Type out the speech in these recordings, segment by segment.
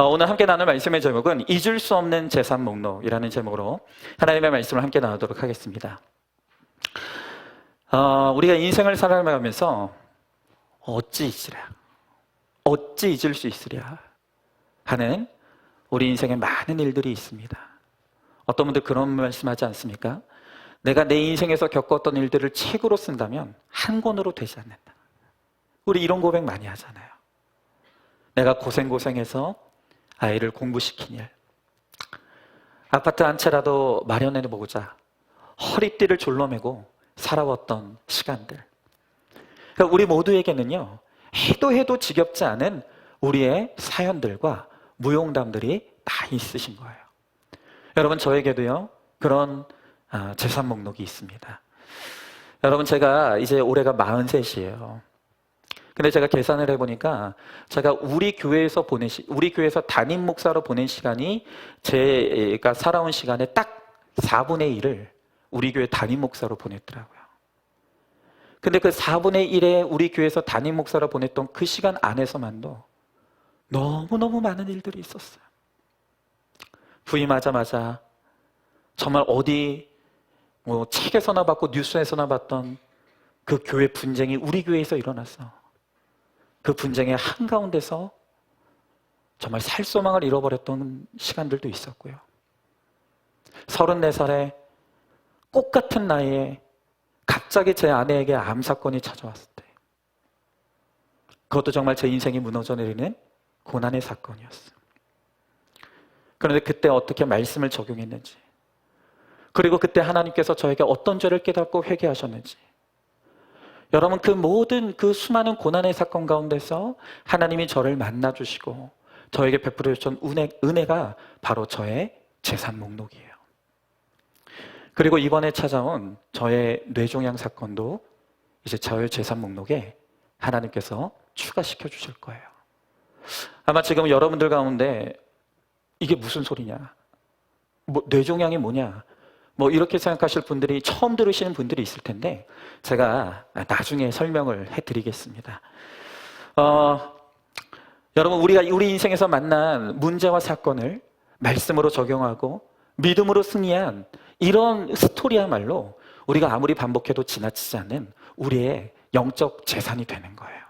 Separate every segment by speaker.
Speaker 1: 오늘 함께 나눌 말씀의 제목은 잊을 수 없는 재산 목록이라는 제목으로 하나님의 말씀을 함께 나누도록 하겠습니다. 우리가 인생을 살아가면서 어찌 잊을 수 있으랴 하는 우리 인생에 많은 일들이 있습니다. 어떤 분들 그런 말씀하지 않습니까? 내가 내 인생에서 겪었던 일들을 책으로 쓴다면 한 권으로 되지 않는다. 우리 이런 고백 많이 하잖아요. 내가 고생해서 아이를 공부시킨 일, 아파트 한 채라도 마련해 보고자 허리띠를 졸라매고 살아왔던 시간들. 그러니까 우리 모두에게는요, 해도 지겹지 않은 우리의 사연들과 무용담들이 다 있으신 거예요. 여러분, 저에게도요 그런 재산 목록이 있습니다. 여러분, 제가 이제 올해가 43이에요. 근데 제가 계산을 해보니까 제가 우리 교회에서 담임 목사로 보낸 시간이 제가 살아온 시간에 딱 4분의 1을 우리 교회 담임 목사로 보냈더라고요. 근데 그 4분의 1에 우리 교회에서 담임 목사로 보냈던 그 시간 안에서만도 너무너무 많은 일들이 있었어요. 부임하자마자 정말 어디 책에서나 봤고 뉴스에서나 봤던 그 교회 분쟁이 우리 교회에서 일어났어. 그 분쟁의 한가운데서 정말 살소망을 잃어버렸던 시간들도 있었고요. 34살에 꽃 같은 나이에 갑자기 제 아내에게 암사건이 찾아왔을 때, 그것도 정말 제 인생이 무너져 내리는 고난의 사건이었어요. 그런데 그때 어떻게 말씀을 적용했는지, 그리고 그때 하나님께서 저에게 어떤 죄를 깨닫고 회개하셨는지, 여러분, 그 모든 그 수많은 고난의 사건 가운데서 하나님이 저를 만나주시고 저에게 베풀어 주신 은혜가 바로 저의 재산 목록이에요. 그리고 이번에 찾아온 저의 뇌종양 사건도 이제 저의 재산 목록에 하나님께서 추가시켜 주실 거예요. 아마 지금 여러분들 가운데 이게 무슨 소리냐, 뇌종양이 뭐냐, 이렇게 생각하실 분들이, 처음 들으시는 분들이 있을 텐데 제가 나중에 설명을 해드리겠습니다. 여러분, 우리 인생에서 만난 문제와 사건을 말씀으로 적용하고 믿음으로 승리한 이런 스토리야말로 우리가 아무리 반복해도 지나치지 않는 우리의 영적 재산이 되는 거예요.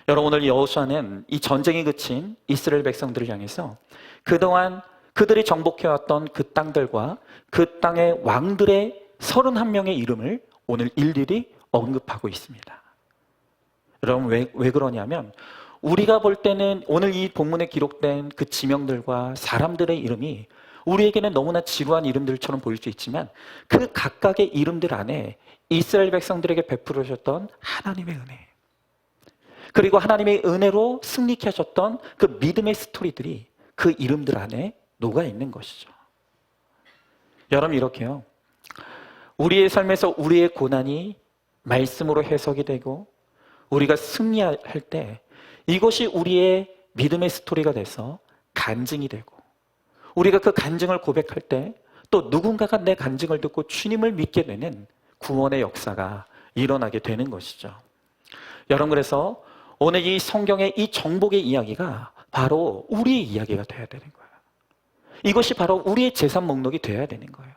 Speaker 1: 여러분, 오늘 여호수아는 이 전쟁이 그친 이스라엘 백성들을 향해서 그동안 그들이 정복해왔던 그 땅들과 그 땅의 왕들의 31명의 이름을 오늘 일일이 언급하고 있습니다. 여러분, 왜 그러냐면 우리가 볼 때는 오늘 이 본문에 기록된 그 지명들과 사람들의 이름이 우리에게는 너무나 지루한 이름들처럼 보일 수 있지만 그 각각의 이름들 안에 이스라엘 백성들에게 베풀어 주셨던 하나님의 은혜, 그리고 하나님의 은혜로 승리케 하셨던 그 믿음의 스토리들이 그 이름들 안에 녹아 있는 것이죠. 여러분, 이렇게요, 우리의 삶에서 우리의 고난이 말씀으로 해석이 되고 우리가 승리할 때 이것이 우리의 믿음의 스토리가 돼서 간증이 되고, 우리가 그 간증을 고백할 때 또 누군가가 내 간증을 듣고 주님을 믿게 되는 구원의 역사가 일어나게 되는 것이죠. 여러분, 그래서 오늘 이 성경의 이 정복의 이야기가 바로 우리의 이야기가 되어야 되는 거예요. 이것이 바로 우리의 재산 목록이 되어야 되는 거예요.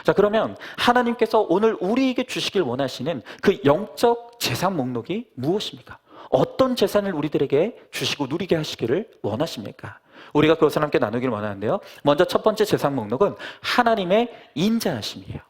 Speaker 1: 자, 그러면 하나님께서 오늘 우리에게 주시길 원하시는 그 영적 재산 목록이 무엇입니까? 어떤 재산을 우리들에게 주시고 누리게 하시기를 원하십니까? 우리가 그것을 함께 나누길 원하는데요, 먼저 첫 번째 재산 목록은 하나님의 인자하심이에요.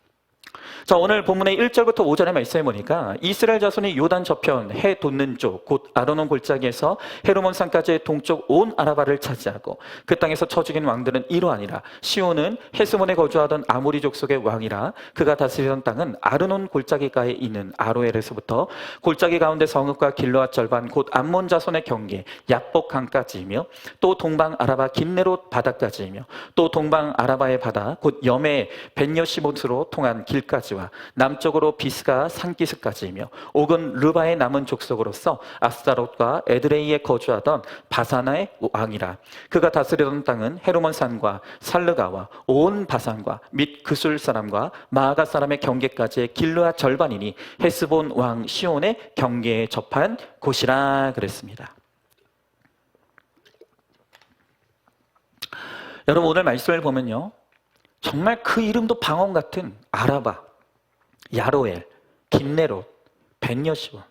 Speaker 1: 자, 오늘 본문의 1절부터 5절의 말씀해 보니까 이스라엘 자손이 요단 저편 해 돋는 쪽 곧 아르논 골짜기에서 헤르몬 산까지의 동쪽 온 아라바를 차지하고 그 땅에서 쳐 죽인 왕들은 이러하니라. 시온은 헤스몬에 거주하던 아모리 족속의 왕이라. 그가 다스리던 땅은 아르논 골짜기가에 있는 아로엘에서부터 골짜기 가운데 성읍과 길르앗 절반 곧 암몬 자손의 경계 야복 강까지이며 또 동방 아라바 긴네롯 바다까지이며 또 동방 아라바의 바다 곧 염해 벤여시못으로 통한 길까지 와 남쪽으로 비스가 산기슭까지이며 옥은 르바의 남은 족속으로서 아스타롯과 에드레이에 거주하던 바산의 왕이라. 그가 다스리던 땅은 헤르몬 산과 살르가와 온 바산과 및 그술 사람과 마아가 사람의 경계까지의 길르앗 절반이니 헤스본 왕 시온의 경계에 접한 곳이라 그랬습니다. 여러분 오늘 말씀을 보면요, 정말 그 이름도 방언 같은 아라바, 야로엘, 김네롯, 벤여시원.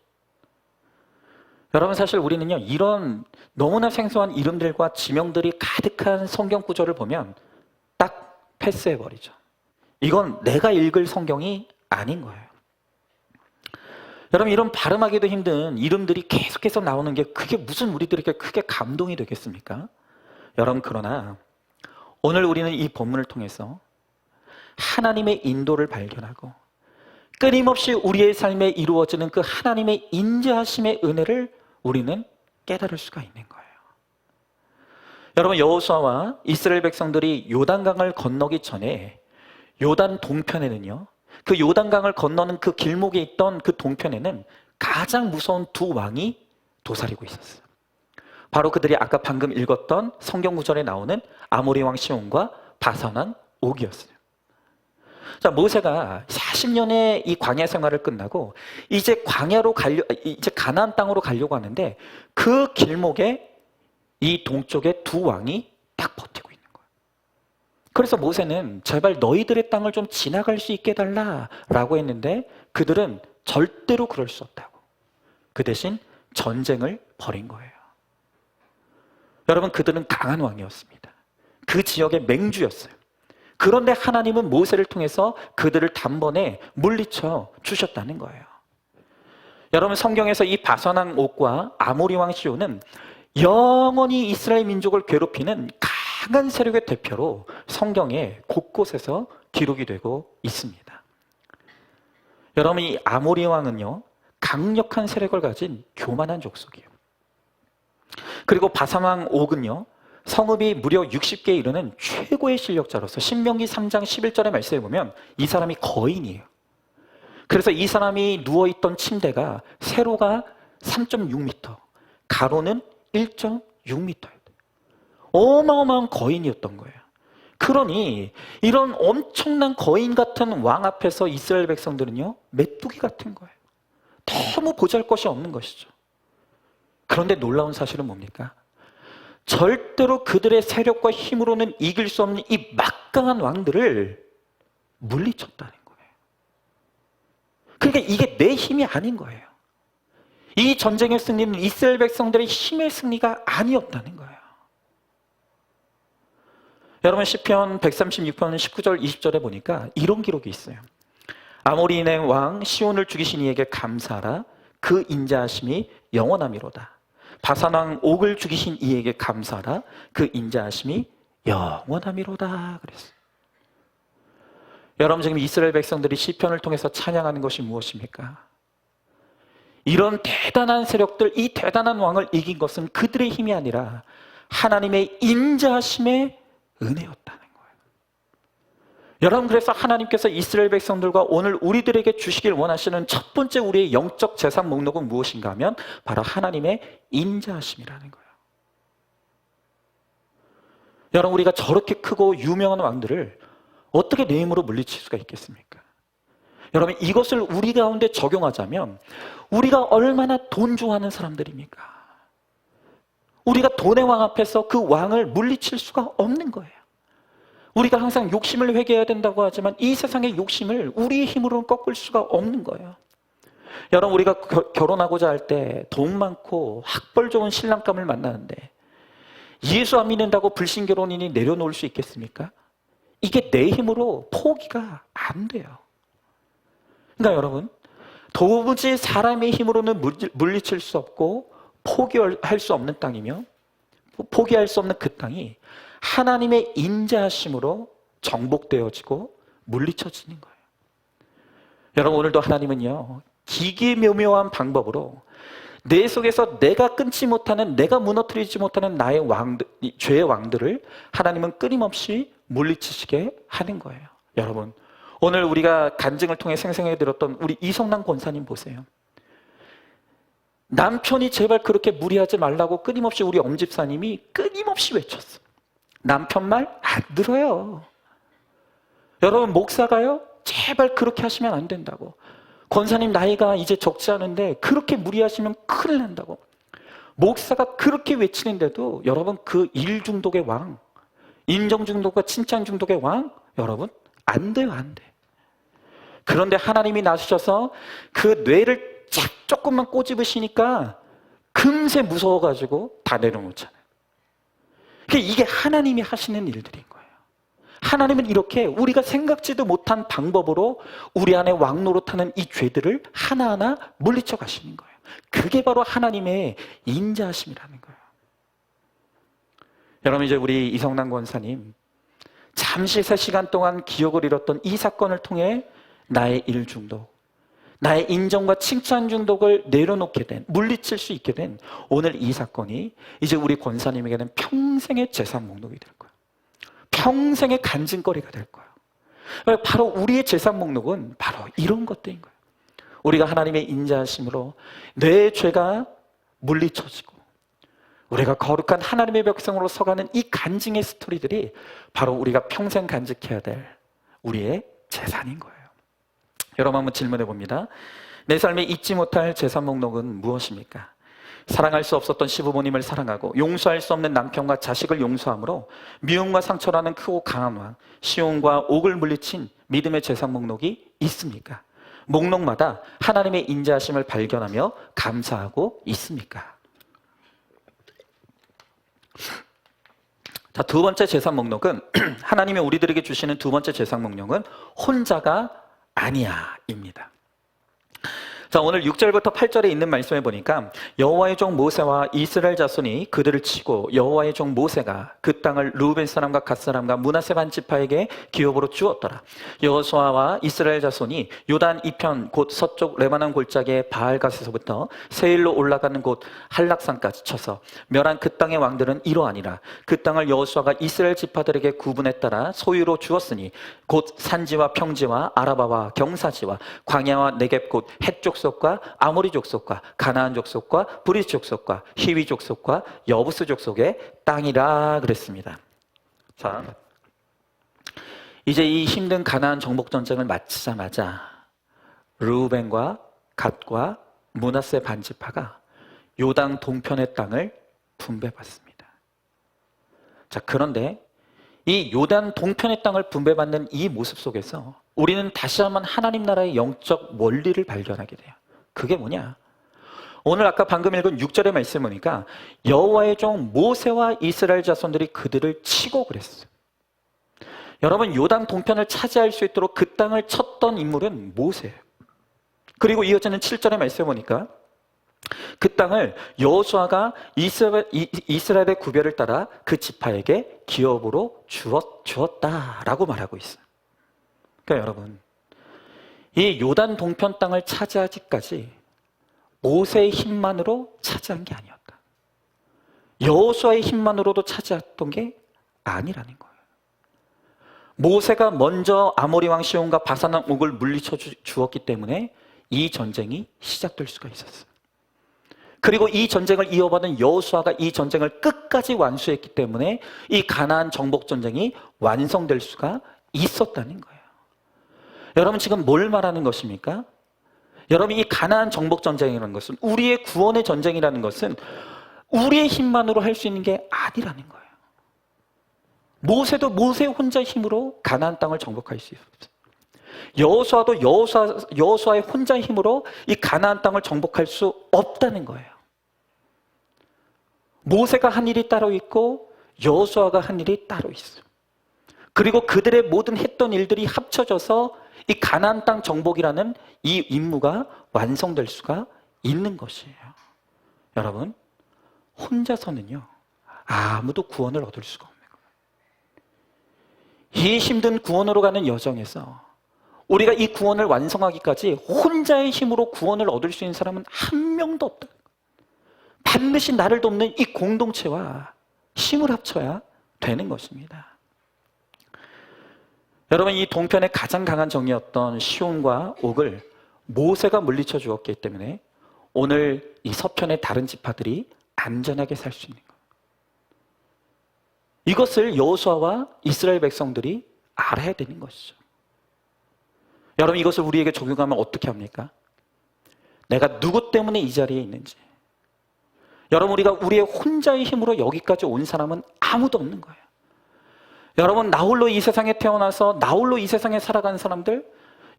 Speaker 1: 여러분 사실 우리는요, 이런 너무나 생소한 이름들과 지명들이 가득한 성경 구절을 보면 딱 패스해버리죠. 이건 내가 읽을 성경이 아닌 거예요. 여러분 이런 발음하기도 힘든 이름들이 계속해서 나오는 게 그게 무슨 우리들에게 크게 감동이 되겠습니까? 여러분 그러나 오늘 우리는 이 본문을 통해서 하나님의 인도를 발견하고 끊임없이 우리의 삶에 이루어지는 그 하나님의 인자하심의 은혜를 우리는 깨달을 수가 있는 거예요. 여러분 여호수아와 이스라엘 백성들이 요단강을 건너기 전에 요단 동편에는요, 그 요단강을 건너는 그 길목에 있던 그 동편에는 가장 무서운 두 왕이 도사리고 있었어요. 바로 그들이 아까 방금 읽었던 성경 구절에 나오는 아모리 왕 시온과 바산 왕 옥이었어요. 자, 모세가 40년의 이 광야 생활을 끝나고 이제 이제 가나안 땅으로 가려고 하는데 그 길목에 이 동쪽에 두 왕이 딱 버티고 있는 거예요. 그래서 모세는 제발 너희들의 땅을 좀 지나갈 수 있게 해달라라고 했는데 그들은 절대로 그럴 수 없다고. 그 대신 전쟁을 벌인 거예요. 여러분 그들은 강한 왕이었습니다. 그 지역의 맹주였어요. 그런데 하나님은 모세를 통해서 그들을 단번에 물리쳐 주셨다는 거예요. 여러분 성경에서 이 바산 왕 옥과 아모리 왕 시온은 영원히 이스라엘 민족을 괴롭히는 강한 세력의 대표로 성경에 곳곳에서 기록이 되고 있습니다. 여러분 이 아모리 왕은요, 강력한 세력을 가진 교만한 족속이에요. 그리고 바산 왕 옥은요, 성읍이 무려 60개에 이르는 최고의 실력자로서 신명기 3장 11절의 말씀에 보면 이 사람이 거인이에요. 그래서 이 사람이 누워있던 침대가 세로가 3.6m, 가로는 1.6m였대요. 어마어마한 거인이었던 거예요. 그러니 이런 엄청난 거인 같은 왕 앞에서 이스라엘 백성들은요, 메뚜기 같은 거예요. 너무 보잘것이 없는 것이죠. 그런데 놀라운 사실은 뭡니까? 절대로 그들의 세력과 힘으로는 이길 수 없는 이 막강한 왕들을 물리쳤다는 거예요. 그러니까 이게 내 힘이 아닌 거예요. 이 전쟁의 승리는 이스라엘 백성들의 힘의 승리가 아니었다는 거예요. 여러분 시편 136편 19절 20절에 보니까 이런 기록이 있어요. 아모리인의 왕 시온을 죽이신 이에게 감사하라. 그 인자하심이 영원하미로다. 바산 왕 옥을 죽이신 이에게 감사하라. 그 인자하심이 영원하미로다 그랬어요. 여러분 지금 이스라엘 백성들이 시편을 통해서 찬양하는 것이 무엇입니까? 이런 대단한 세력들, 이 대단한 왕을 이긴 것은 그들의 힘이 아니라 하나님의 인자하심의 은혜였다는 거예요. 여러분 그래서 하나님께서 이스라엘 백성들과 오늘 우리들에게 주시길 원하시는 첫 번째 우리의 영적 재산 목록은 무엇인가 하면 바로 하나님의 인자하심이라는 거예요. 여러분 우리가 저렇게 크고 유명한 왕들을 어떻게 내 힘으로 물리칠 수가 있겠습니까? 여러분 이것을 우리 가운데 적용하자면 우리가 얼마나 돈 좋아하는 사람들입니까? 우리가 돈의 왕 앞에서 그 왕을 물리칠 수가 없는 거예요. 우리가 항상 욕심을 회개해야 된다고 하지만 이 세상의 욕심을 우리의 힘으로는 꺾을 수가 없는 거예요. 여러분 우리가 결혼하고자 할 때 돈 많고 학벌 좋은 신랑감을 만나는데 예수 안 믿는다고 불신결혼인이 내려놓을 수 있겠습니까? 이게 내 힘으로 포기가 안 돼요. 그러니까 여러분 도무지 사람의 힘으로는 물리칠 수 없고 포기할 수 없는 땅이며 포기할 수 없는 그 땅이 하나님의 인자하심으로 정복되어지고 물리쳐지는 거예요. 여러분 오늘도 하나님은요 기기묘묘한 방법으로 내 속에서 내가 끊지 못하는, 내가 무너뜨리지 못하는 나의 왕들, 죄의 왕들을 하나님은 끊임없이 물리치시게 하는 거예요. 여러분 오늘 우리가 간증을 통해 생생하게 들었던 우리 이성남 권사님 보세요. 남편이 제발 그렇게 무리하지 말라고 끊임없이 우리 엄집사님이 끊임없이 외쳤어. 남편 말 안 들어요. 여러분 목사가요 제발 그렇게 하시면 안 된다고. 권사님 나이가 이제 적지 않은데 그렇게 무리하시면 큰일 난다고. 목사가 그렇게 외치는데도 여러분 그 일 중독의 왕, 인정 중독과 칭찬 중독의 왕? 여러분, 안 돼요, 안 돼. 그런데 하나님이 나서셔서 그 뇌를 쫙 조금만 꼬집으시니까 금세 무서워가지고 다 내려놓잖아요. 이게 하나님이 하시는 일들인 거예요. 하나님은 이렇게 우리가 생각지도 못한 방법으로 우리 안에 왕노릇하는 이 죄들을 하나하나 물리쳐 가시는 거예요. 그게 바로 하나님의 인자하심이라는 거예요. 여러분, 이제 우리 이성남 권사님 잠시 3시간 동안 기억을 잃었던 이 사건을 통해 나의 일 중독, 나의 인정과 칭찬 중독을 내려놓게 된, 물리칠 수 있게 된 오늘 이 사건이 이제 우리 권사님에게는 평생의 재산 목록이 될 거예요. 평생의 간증거리가 될 거예요. 바로 우리의 재산 목록은 바로 이런 것들인 거예요. 우리가 하나님의 인자하심으로 내 죄가 물리쳐지고 우리가 거룩한 하나님의 백성으로 서가는 이 간증의 스토리들이 바로 우리가 평생 간직해야 될 우리의 재산인 거예요. 여러분, 한번 질문해 봅니다. 내 삶에 잊지 못할 재산 목록은 무엇입니까? 사랑할 수 없었던 시부모님을 사랑하고 용서할 수 없는 남편과 자식을 용서함으로 미움과 상처라는 크고 강한 왕 시온과 옥을 물리친 믿음의 재산 목록이 있습니까? 목록마다 하나님의 인자하심을 발견하며 감사하고 있습니까? 자, 두 번째 재산 목록은 하나님이 우리들에게 주시는 두 번째 재산 목록은 혼자가 아니야 입니다. 자, 오늘 6절부터 8절에 있는 말씀에 보니까 여호와의 종 모세와 이스라엘 자손이 그들을 치고 여호와의 종 모세가 그 땅을 르우벤 사람과 갓 사람과 므낫세 반 지파에게 기업으로 주었더라. 여호수아와 이스라엘 자손이 요단 이편 곧 서쪽 레바논 골짜기의 바알갓에서부터 세일로 올라가는 곳 한락산까지 쳐서 멸한 그 땅의 왕들은 이러하니라. 그 땅을 여호수아가 이스라엘 지파들에게 구분에 따라 소유로 주었으니 곧 산지와 평지와 아라바와 경사지와 광야와 네겝 곧 헷족 족속과 아모리 족속과 가나안 족속과 브리스 족속과 히위 족속과 여부스 족속의 땅이라 그랬습니다. 자, 이제 이 힘든 가나안 정복 전쟁을 마치자마자 르우벤과 갓과 므낫세 반지파가 요단 동편의 땅을 분배받습니다. 자, 그런데 이 요단 동편의 땅을 분배받는 이 모습 속에서 우리는 다시 한번 하나님 나라의 영적 원리를 발견하게 돼요. 그게 뭐냐? 오늘 아까 방금 읽은 6절의 말씀 보니까 여호와의 종 모세와 이스라엘 자손들이 그들을 치고 그랬어요. 여러분, 요단 동편을 차지할 수 있도록 그 땅을 쳤던 인물은 모세예요. 그리고 이어지는 7절의 말씀 보니까 그 땅을 여호수아가 이스라엘의 구별을 따라 그 지파에게 기업으로 주었다라고 말하고 있어요. 그러니까 여러분, 이 요단 동편 땅을 차지하기까지 모세의 힘만으로 차지한 게 아니었다. 여호수아의 힘만으로도 차지했던 게 아니라는 거예요. 모세가 먼저 아모리 왕 시온과 바산 왕 옥을 물리쳐 주었기 때문에 이 전쟁이 시작될 수가 있었어요. 그리고 이 전쟁을 이어받은 여호수아가 이 전쟁을 끝까지 완수했기 때문에 이 가나안 정복 전쟁이 완성될 수가 있었다는 거예요. 여러분, 지금 뭘 말하는 것입니까? 여러분, 이 가나안 정복 전쟁이라는 것은, 우리의 구원의 전쟁이라는 것은 우리의 힘만으로 할 수 있는 게 아니라는 거예요. 모세도 모세 혼자의 힘으로 가나안 땅을 정복할 수 있었어요. 여호수아도 여호수아의 혼자의 힘으로 이 가나안 땅을 정복할 수 없다는 거예요. 모세가 한 일이 따로 있고 여호수아가 한 일이 따로 있어요. 그리고 그들의 모든 했던 일들이 합쳐져서 이 가나안 땅 정복이라는 이 임무가 완성될 수가 있는 것이에요. 여러분, 혼자서는요, 아무도 구원을 얻을 수가 없는 거예요. 이 힘든 구원으로 가는 여정에서 우리가 이 구원을 완성하기까지 혼자의 힘으로 구원을 얻을 수 있는 사람은 한 명도 없다. 반드시 나를 돕는 이 공동체와 힘을 합쳐야 되는 것입니다. 여러분, 이 동편의 가장 강한 정이었던 시온과 옥을 모세가 물리쳐 주었기 때문에 오늘 이 서편의 다른 지파들이 안전하게 살 수 있는 거예요. 이것을 여호수아와 이스라엘 백성들이 알아야 되는 것이죠. 여러분, 이것을 우리에게 적용하면 어떻게 합니까? 내가 누구 때문에 이 자리에 있는지. 여러분, 우리가 우리의 혼자의 힘으로 여기까지 온 사람은 아무도 없는 거예요. 여러분, 나홀로 이 세상에 태어나서 나홀로 이 세상에 살아가는 사람들,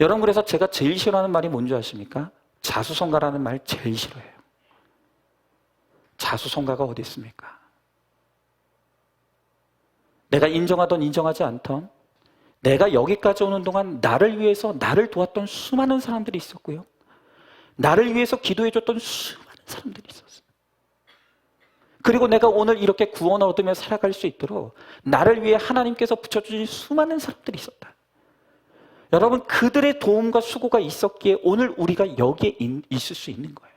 Speaker 1: 여러분, 그래서 제가 제일 싫어하는 말이 뭔지 아십니까? 자수성가라는 말 제일 싫어해요. 자수성가가 어디 있습니까? 내가 인정하던 인정하지 않던, 내가 여기까지 오는 동안 나를 위해서 나를 도왔던 수많은 사람들이 있었고요. 나를 위해서 기도해줬던 수많은 사람들이 있었어요. 그리고 내가 오늘 이렇게 구원을 얻으며 살아갈 수 있도록 나를 위해 하나님께서 붙여주신 수많은 사람들이 있었다. 여러분, 그들의 도움과 수고가 있었기에 오늘 우리가 여기에 있을 수 있는 거예요.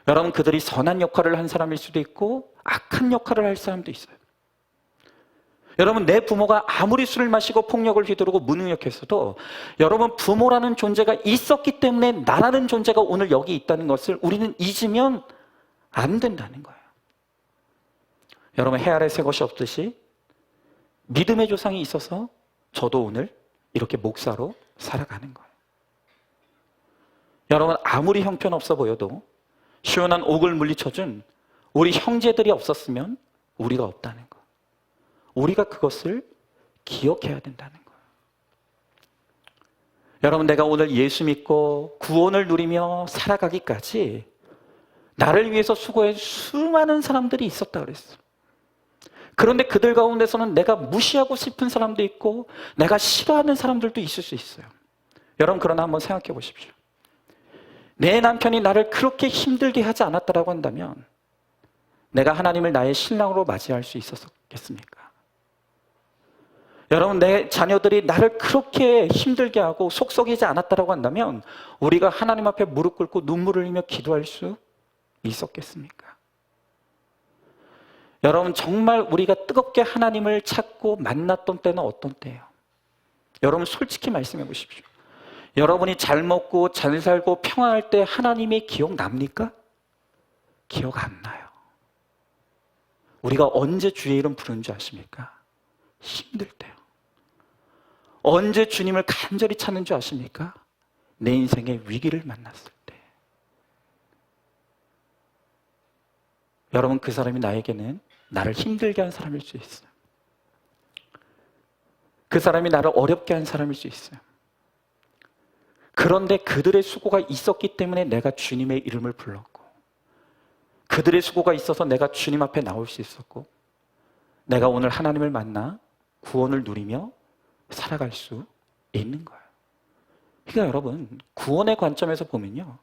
Speaker 1: 여러분, 그들이 선한 역할을 한 사람일 수도 있고 악한 역할을 할 사람도 있어요. 여러분, 내 부모가 아무리 술을 마시고 폭력을 휘두르고 무능력했어도 여러분, 부모라는 존재가 있었기 때문에 나라는 존재가 오늘 여기 있다는 것을 우리는 잊으면 안 된다는 거예요. 여러분, 해 아래 새 것이 없듯이 믿음의 조상이 있어서 저도 오늘 이렇게 목사로 살아가는 거예요. 여러분, 아무리 형편없어 보여도 시원한 옥을 물리쳐준 우리 형제들이 없었으면 우리가 없다는 거. 우리가 그것을 기억해야 된다는 거예요. 여러분, 내가 오늘 예수 믿고 구원을 누리며 살아가기까지 나를 위해서 수고한 수많은 사람들이 있었다 그랬어요. 그런데 그들 가운데서는 내가 무시하고 싶은 사람도 있고 내가 싫어하는 사람들도 있을 수 있어요. 여러분, 그러나 한번 생각해 보십시오. 내 남편이 나를 그렇게 힘들게 하지 않았다라고 한다면 내가 하나님을 나의 신랑으로 맞이할 수 있었겠습니까? 여러분, 내 자녀들이 나를 그렇게 힘들게 하고 속썩이지 않았다라고 한다면 우리가 하나님 앞에 무릎 꿇고 눈물을 흘리며 기도할 수 있었겠습니까? 여러분, 정말 우리가 뜨겁게 하나님을 찾고 만났던 때는 어떤 때예요? 여러분, 솔직히 말씀해 보십시오. 여러분이 잘 먹고 잘 살고 평안할 때 하나님의 기억 납니까? 기억 안 나요. 우리가 언제 주의 이름 부르는 줄 아십니까? 힘들 때요. 언제 주님을 간절히 찾는 줄 아십니까? 내 인생의 위기를 만났을 때. 여러분, 그 사람이 나에게는 나를 힘들게 한 사람일 수 있어요. 그 사람이 나를 어렵게 한 사람일 수 있어요. 그런데 그들의 수고가 있었기 때문에 내가 주님의 이름을 불렀고, 그들의 수고가 있어서 내가 주님 앞에 나올 수 있었고, 내가 오늘 하나님을 만나 구원을 누리며 살아갈 수 있는 거예요. 그러니까 여러분, 구원의 관점에서 보면요,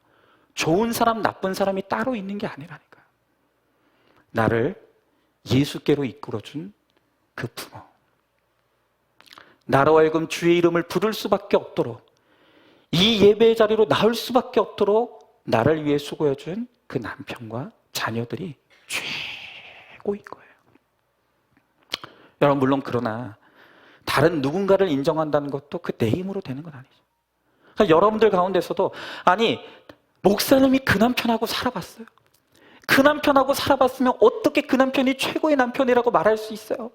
Speaker 1: 좋은 사람, 나쁜 사람이 따로 있는 게 아니라니까요. 나를 예수께로 이끌어준 그 부모, 나로 하여금 주의 이름을 부를 수밖에 없도록, 이 예배의 자리로 나올 수밖에 없도록 나를 위해 수고해준 그 남편과 자녀들이 최고인 거예요. 여러분, 물론 그러나 다른 누군가를 인정한다는 것도 그 내 힘으로 되는 건 아니죠. 그러니까 여러분들 가운데서도 아니, 목사님이 그 남편하고 살아봤어요. 그 남편하고 살아봤으면 어떻게 그 남편이 최고의 남편이라고 말할 수 있어요?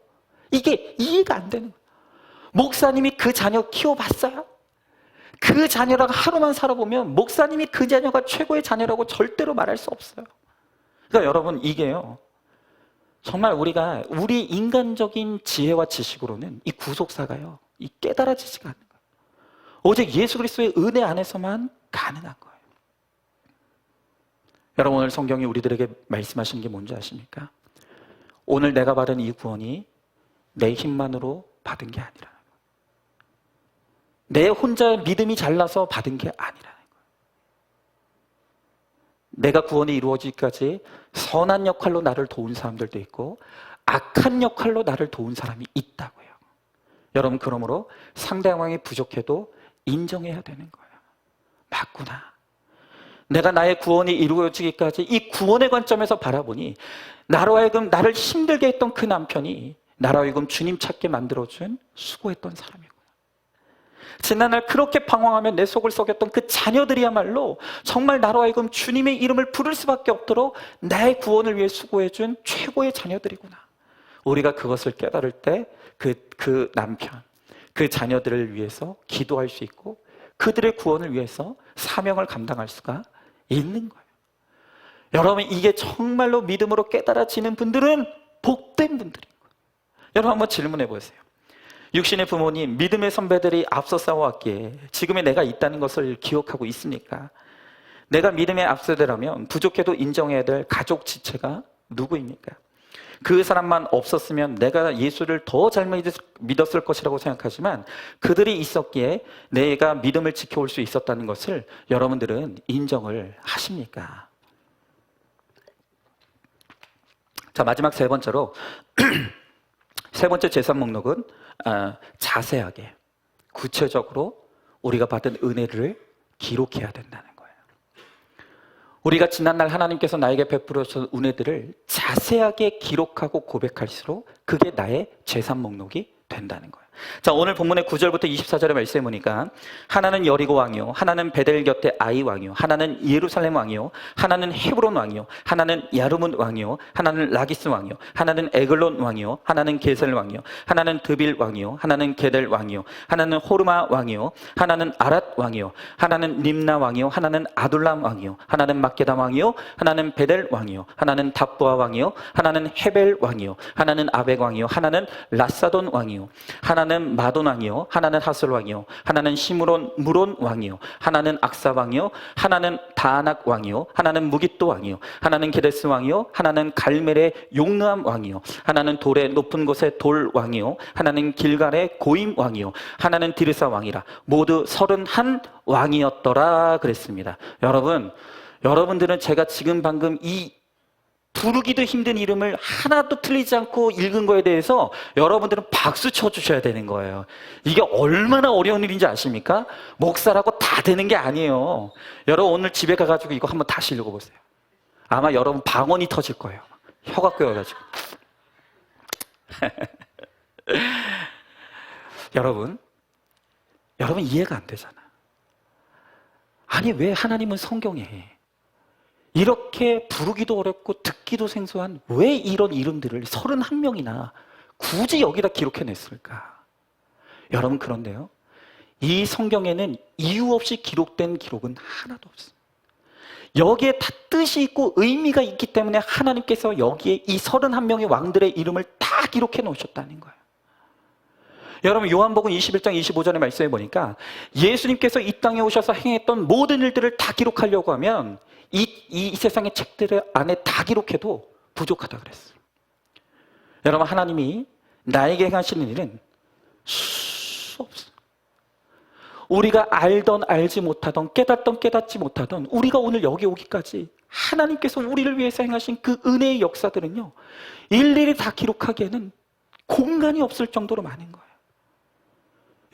Speaker 1: 이게 이해가 안 되는 거예요. 목사님이 그 자녀 키워봤어요? 그 자녀랑 하루만 살아보면 목사님이 그 자녀가 최고의 자녀라고 절대로 말할 수 없어요. 그러니까 여러분, 이게요, 정말 우리가 우리 인간적인 지혜와 지식으로는 이 구속사가요, 이 깨달아지지가 않는 거예요. 오직 예수 그리스도의 은혜 안에서만 가능한 거예요. 여러분, 오늘 성경이 우리들에게 말씀하시는 게 뭔지 아십니까? 오늘 내가 받은 이 구원이 내 힘만으로 받은 게 아니라는 거예요. 내 혼자 믿음이 잘나서 받은 게 아니라는 거예요. 내가 구원이 이루어지기까지 선한 역할로 나를 도운 사람들도 있고 악한 역할로 나를 도운 사람이 있다고요. 여러분, 그러므로 상대방이 부족해도 인정해야 되는 거예요. 맞구나. 내가 나의 구원이 이루어지기까지 이 구원의 관점에서 바라보니 나로 하여금 나를 힘들게 했던 그 남편이 나로 하여금 주님 찾게 만들어준 수고했던 사람이구나. 지난날 그렇게 방황하며 내 속을 썩였던 그 자녀들이야말로 정말 나로 하여금 주님의 이름을 부를 수밖에 없도록 나의 구원을 위해 수고해준 최고의 자녀들이구나. 우리가 그것을 깨달을 때 그 남편, 그 자녀들을 위해서 기도할 수 있고 그들의 구원을 위해서 사명을 감당할 수가 있는 거예요. 여러분, 이게 정말로 믿음으로 깨달아지는 분들은 복된 분들인 거예요. 여러분, 한번 질문해 보세요. 육신의 부모님, 믿음의 선배들이 앞서 싸워왔기에 지금의 내가 있다는 것을 기억하고 있습니까? 내가 믿음의 앞세대라면 부족해도 인정해야 될 가족 지체가 누구입니까? 그 사람만 없었으면 내가 예수를 더 잘 믿었을 것이라고 생각하지만 그들이 있었기에 내가 믿음을 지켜올 수 있었다는 것을 여러분들은 인정을 하십니까? 자, 마지막 세 번째로 세 번째 재산 목록은 자세하게 구체적으로 우리가 받은 은혜를 기록해야 된다는 거예요. 우리가 지난날 하나님께서 나에게 베풀어 주신 은혜들을 자세하게 기록하고 고백할수록 그게 나의 재산 목록이 된다는 거예요. 자, 오늘 본문의 9절부터 24절의 말씀에 보니까 하나는 여리고 왕이요, 하나는 베델 곁에 아이 왕이요, 하나는 예루살렘 왕이요, 하나는 헤브론 왕이요, 하나는 야르문 왕이요, 하나는 라기스 왕이요, 하나는 에글론 왕이요, 하나는 게셀 왕이요, 하나는 드빌 왕이요, 하나는 게델 왕이요, 하나는 호르마 왕이요, 하나는 아랏 왕이요, 하나는 림나 왕이요, 하나는 아둘람 왕이요, 하나는 막게다 왕이요, 하나는 베델 왕이요, 하나는 답보아 왕이요, 하나는 헤벨 왕이요, 하나는 아벡 왕이요, 하나는 라사돈 왕이요, 하나는 마돈 왕이요, 하나는 하솔 왕이요, 하나는 시므론 무론 왕이요, 하나는 악사 왕이요, 하나는 다낙 왕이요, 하나는 무깃도 왕이요, 하나는 게데스 왕이요, 하나는 갈멜의 용르암 왕이요, 하나는 돌의 높은 곳의 돌 왕이요, 하나는 길갈의 고임 왕이요, 하나는 디르사 왕이라 모두 31 왕이었더라 그랬습니다. 여러분들은 제가 지금 방금 이 부르기도 힘든 이름을 하나도 틀리지 않고 읽은 거에 대해서 여러분들은 박수 쳐주셔야 되는 거예요. 이게 얼마나 어려운 일인지 아십니까? 목사라고 다 되는 게 아니에요. 여러분 오늘 집에 가가지고 이거 한번 다시 읽어보세요. 아마 여러분 방언이 터질 거예요. 혀가 꼬여가지고. 여러분 이해가 안 되잖아. 아니 왜 하나님은 성경에 이렇게 부르기도 어렵고 듣기도 생소한 왜 이런 이름들을 31명이나 굳이 여기다 기록해냈을까? 여러분 그런데요, 이 성경에는 이유 없이 기록된 기록은 하나도 없습니다. 여기에 다 뜻이 있고 의미가 있기 때문에 하나님께서 여기에 이 31명의 왕들의 이름을 다 기록해 놓으셨다는 거예요. 여러분 요한복음 21장 25절의 말씀에 보니까 예수님께서 이 땅에 오셔서 행했던 모든 일들을 다 기록하려고 하면 이 세상의 책들 안에 다 기록해도 부족하다 그랬어요. 여러분 하나님이 나에게 행하시는 일은 수 없어요. 우리가 알던 알지 못하던 깨닫던 깨닫지 못하던 우리가 오늘 여기 오기까지 하나님께서 우리를 위해서 행하신 그 은혜의 역사들은요 일일이 다 기록하기에는 공간이 없을 정도로 많은 거예요.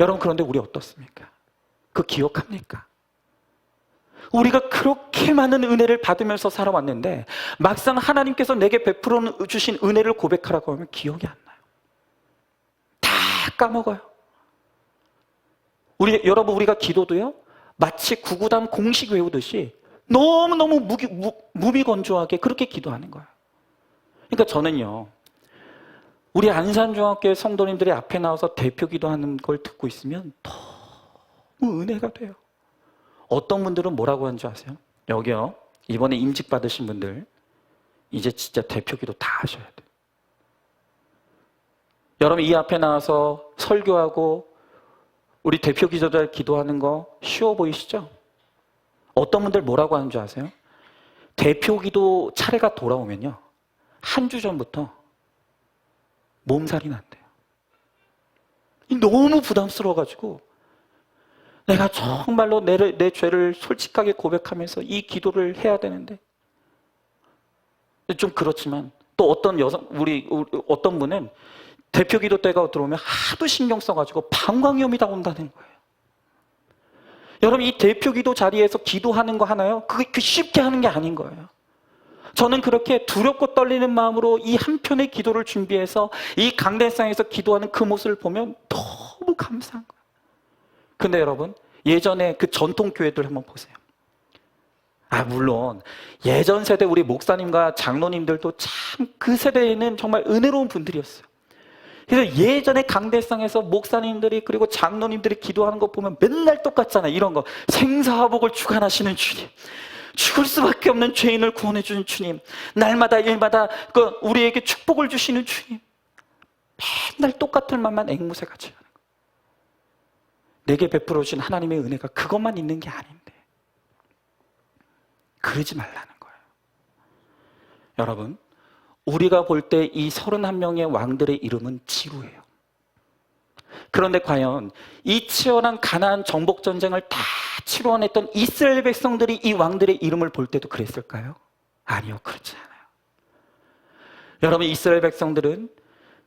Speaker 1: 여러분 그런데 우리 어떻습니까? 그 기억합니까? 우리가 그렇게 많은 은혜를 받으면서 살아왔는데 막상 하나님께서 내게 베풀어 주신 은혜를 고백하라고 하면 기억이 안 나요. 다 까먹어요. 여러분 우리가 기도도요 마치 구구단 공식 외우듯이 너무너무 무미건조하게 그렇게 기도하는 거예요. 그러니까 저는요 우리 안산중학교의 성도님들이 앞에 나와서 대표 기도하는 걸 듣고 있으면 너무 은혜가 돼요. 어떤 분들은 뭐라고 하는 줄 아세요? 여기요 이번에 임직 받으신 분들 이제 진짜 대표 기도 다 하셔야 돼요. 여러분 이 앞에 나와서 설교하고 우리 대표 기도자 기도하는 거 쉬워 보이시죠? 어떤 분들 뭐라고 하는 줄 아세요? 대표 기도 차례가 돌아오면요 한 주 전부터 몸살이 난대요. 너무 부담스러워가지고 내가 정말로 내 죄를 솔직하게 고백하면서 이 기도를 해야 되는데 좀 그렇지만 또 어떤 어떤 분은 대표 기도 때가 들어오면 하도 신경 써가지고 방광염이 다 온다는 거예요. 여러분 이 대표 기도 자리에서 기도하는 거 하나요? 그게 쉽게 하는 게 아닌 거예요. 저는 그렇게 두렵고 떨리는 마음으로 이 한 편의 기도를 준비해서 이 강대상에서 기도하는 그 모습을 보면 너무 감사한 거예요. 근데 여러분 예전에 그 전통 교회들 한번 보세요. 물론 예전 세대 우리 목사님과 장로님들도 참 그 세대에는 정말 은혜로운 분들이었어요. 그래서 예전에 강대상에서 목사님들이 그리고 장로님들이 기도하는 거 보면 맨날 똑같잖아요. 이런 거 생사화복을 주관하시는 주님, 죽을 수밖에 없는 죄인을 구원해 주는 주님, 날마다 일마다 우리에게 축복을 주시는 주님, 맨날 똑같은 말만 앵무새 같이 하는 거예요. 내게 베풀어 주신 하나님의 은혜가 그것만 있는 게 아닌데 그러지 말라는 거예요. 여러분, 우리가 볼 때 이 31명의 왕들의 이름은 지루해요. 그런데 과연 이 치열한 가나안 정복 전쟁을 다 치루어냈던 이스라엘 백성들이 이 왕들의 이름을 볼 때도 그랬을까요? 아니요, 그렇지 않아요. 여러분, 이스라엘 백성들은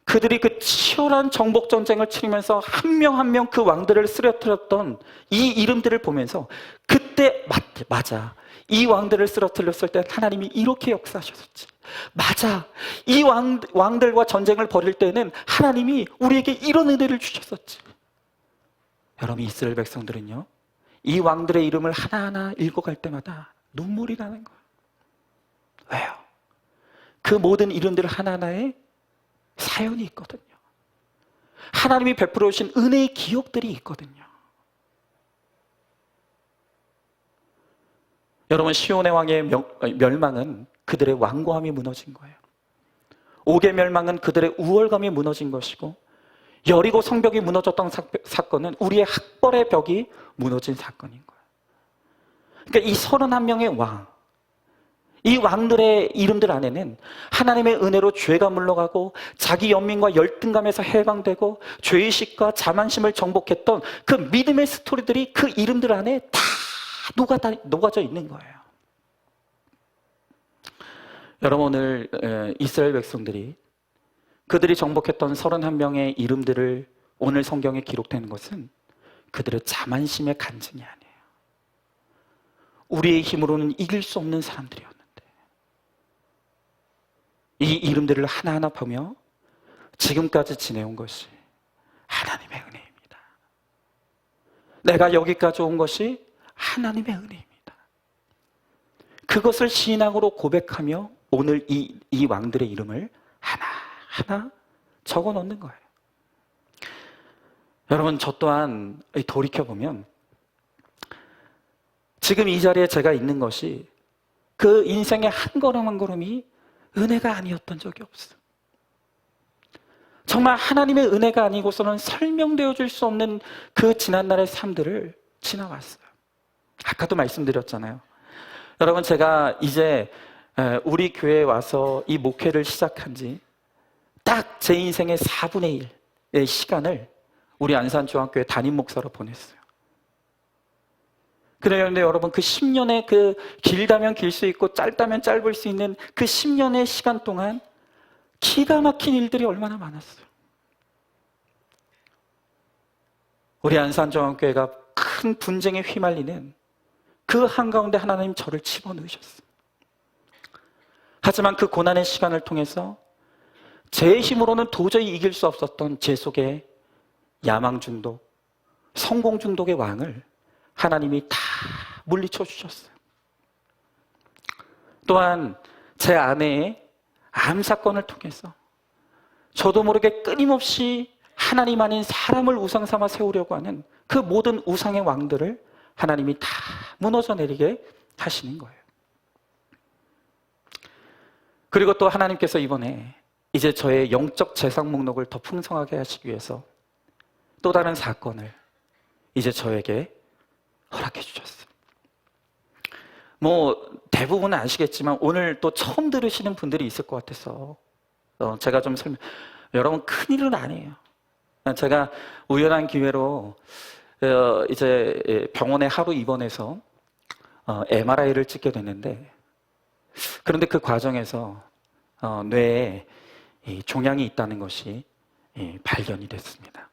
Speaker 1: 그들이 그 치열한 정복 전쟁을 치르면서 한 명 한 명 그 왕들을 쓰러뜨렸던 이 이름들을 보면서 그때 맞아, 이 왕들을 쓰러뜨렸을 때 하나님이 이렇게 역사하셨었지. 맞아, 이 왕들과 전쟁을 벌일 때는 하나님이 우리에게 이런 은혜를 주셨었지. 여러분, 이스라엘 백성들은요, 이 왕들의 이름을 하나하나 읽어갈 때마다 눈물이 나는 거예요. 왜요? 그 모든 이름들 하나하나에 사연이 있거든요. 하나님이 베풀어 주신 은혜의 기억들이 있거든요. 여러분, 시온의 왕의 멸망은 그들의 완고함이 무너진 거예요. 옥의 멸망은 그들의 우월감이 무너진 것이고, 여리고 성벽이 무너졌던 사건은 우리의 학벌의 벽이 무너진 사건인 거예요. 그러니까 이 31명의 왕, 이 왕들의 이름들 안에는 하나님의 은혜로 죄가 물러가고 자기 연민과 열등감에서 해방되고 죄의식과 자만심을 정복했던 그 믿음의 스토리들이 그 이름들 안에 다 녹아져 있는 거예요. 여러분, 오늘 이스라엘 백성들이 그들이 정복했던 31명의 이름들을 오늘 성경에 기록되는 것은 그들의 자만심의 간증이 아니에요. 우리의 힘으로는 이길 수 없는 사람들이었는데 이 이름들을 하나하나 보며 지금까지 지내온 것이 하나님의 은혜입니다. 내가 여기까지 온 것이 하나님의 은혜입니다. 그것을 신앙으로 고백하며 오늘 이 왕들의 이름을 하나하나 적어 놓는 거예요. 여러분, 저 또한 돌이켜보면 지금 이 자리에 제가 있는 것이 그 인생의 한 걸음 한 걸음이 은혜가 아니었던 적이 없어요. 정말 하나님의 은혜가 아니고서는 설명되어 줄 수 없는 그 지난날의 삶들을 지나왔어요. 아까도 말씀드렸잖아요. 여러분, 제가 이제 우리 교회에 와서 이 목회를 시작한 지 딱 제 인생의 4분의 1의 시간을 우리 안산중앙교회 담임 목사로 보냈어요. 그런데 여러분, 그 10년의 그 길다면 길 수 있고 짧다면 짧을 수 있는 그 10년의 시간 동안 기가 막힌 일들이 얼마나 많았어요. 우리 안산중앙교회가 큰 분쟁에 휘말리는 그 한가운데 하나님 저를 집어넣으셨어요. 하지만 그 고난의 시간을 통해서 제 힘으로는 도저히 이길 수 없었던 제 속에 야망 중독, 성공 중독의 왕을 하나님이 다 물리쳐 주셨어요. 또한 제 아내의 암 사건을 통해서 저도 모르게 끊임없이 하나님 아닌 사람을 우상 삼아 세우려고 하는 그 모든 우상의 왕들을 하나님이 다 무너져 내리게 하시는 거예요. 그리고 또 하나님께서 이번에 이제 저의 영적 재산 목록을 더 풍성하게 하시기 위해서 또 다른 사건을 이제 저에게 허락해 주셨어요. 대부분은 아시겠지만 오늘 또 처음 들으시는 분들이 있을 것 같아서 제가 좀 여러분, 큰일은 아니에요. 제가 우연한 기회로 이제 병원에 하루 입원해서 MRI를 찍게 됐는데, 그런데 그 과정에서 뇌에 종양이 있다는 것이 발견이 됐습니다.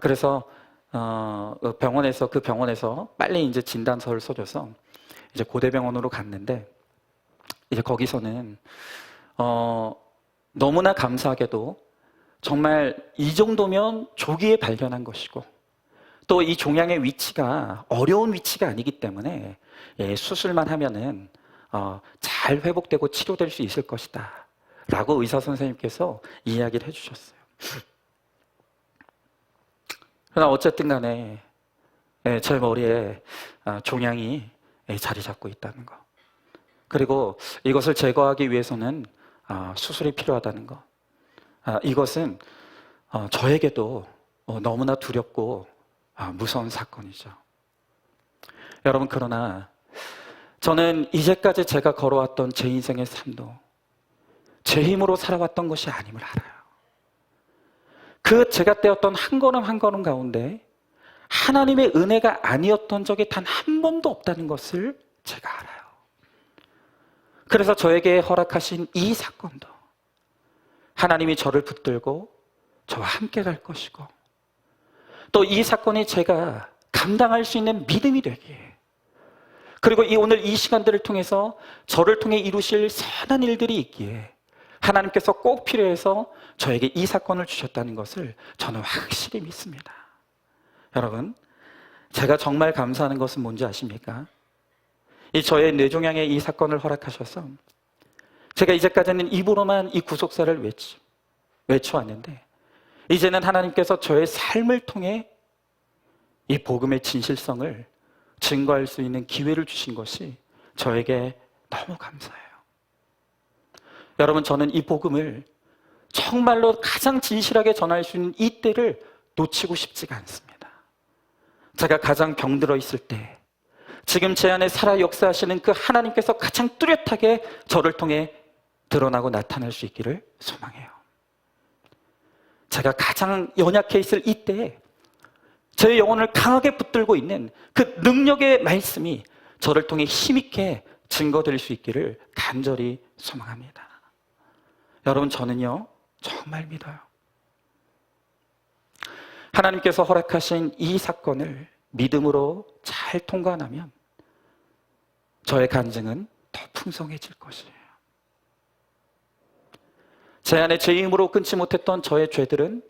Speaker 1: 그래서 그 병원에서 빨리 이제 진단서를 써줘서 이제 고대병원으로 갔는데, 이제 거기서는 너무나 감사하게도 정말 이 정도면 조기에 발견한 것이고, 또 이 종양의 위치가 어려운 위치가 아니기 때문에 수술만 하면은 잘 회복되고 치료될 수 있을 것이다 라고 의사 선생님께서 이야기를 해주셨어요. 그러나 어쨌든 간에 제 머리에 종양이 자리 잡고 있다는 거, 그리고 이것을 제거하기 위해서는 수술이 필요하다는 거, 이것은 저에게도 너무나 두렵고 무서운 사건이죠. 여러분, 그러나 저는 이제까지 제가 걸어왔던 제 인생의 삶도 제 힘으로 살아왔던 것이 아님을 알아요. 그 제가 떼었던 한 걸음 한 걸음 가운데 하나님의 은혜가 아니었던 적이 단 한 번도 없다는 것을 제가 알아요. 그래서 저에게 허락하신 이 사건도 하나님이 저를 붙들고 저와 함께 갈 것이고, 또 이 사건이 제가 감당할 수 있는 믿음이 되기에, 그리고 오늘 이 시간들을 통해서 저를 통해 이루실 선한 일들이 있기에 하나님께서 꼭 필요해서 저에게 이 사건을 주셨다는 것을 저는 확실히 믿습니다. 여러분, 제가 정말 감사하는 것은 뭔지 아십니까? 이 저의 뇌종양의 이 사건을 허락하셔서 제가 이제까지는 입으로만 이 구속사를 외쳐왔는데, 이제는 하나님께서 저의 삶을 통해 이 복음의 진실성을 증거할 수 있는 기회를 주신 것이 저에게 너무 감사해요. 여러분, 저는 이 복음을 정말로 가장 진실하게 전할 수 있는 이 때를 놓치고 싶지가 않습니다. 제가 가장 병들어 있을 때, 지금 제 안에 살아 역사하시는 그 하나님께서 가장 뚜렷하게 저를 통해 드러나고 나타날 수 있기를 소망해요. 제가 가장 연약해 있을 이때에 제 영혼을 강하게 붙들고 있는 그 능력의 말씀이 저를 통해 힘있게 증거될 수 있기를 간절히 소망합니다. 여러분, 저는요 정말 믿어요. 하나님께서 허락하신 이 사건을 믿음으로 잘 통과하면 저의 간증은 더 풍성해질 것이에요. 제 안에 제 힘으로 끊지 못했던 저의 죄들은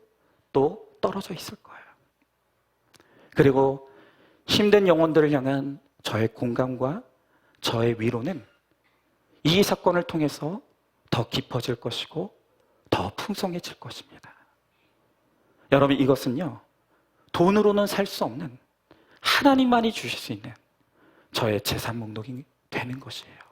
Speaker 1: 또 떨어져 있을 거예요. 그리고 힘든 영혼들을 향한 저의 공감과 저의 위로는 이 사건을 통해서 더 깊어질 것이고 더 풍성해질 것입니다. 여러분, 이것은요 돈으로는 살 수 없는 하나님만이 주실 수 있는 저의 재산 목록이 되는 것이에요.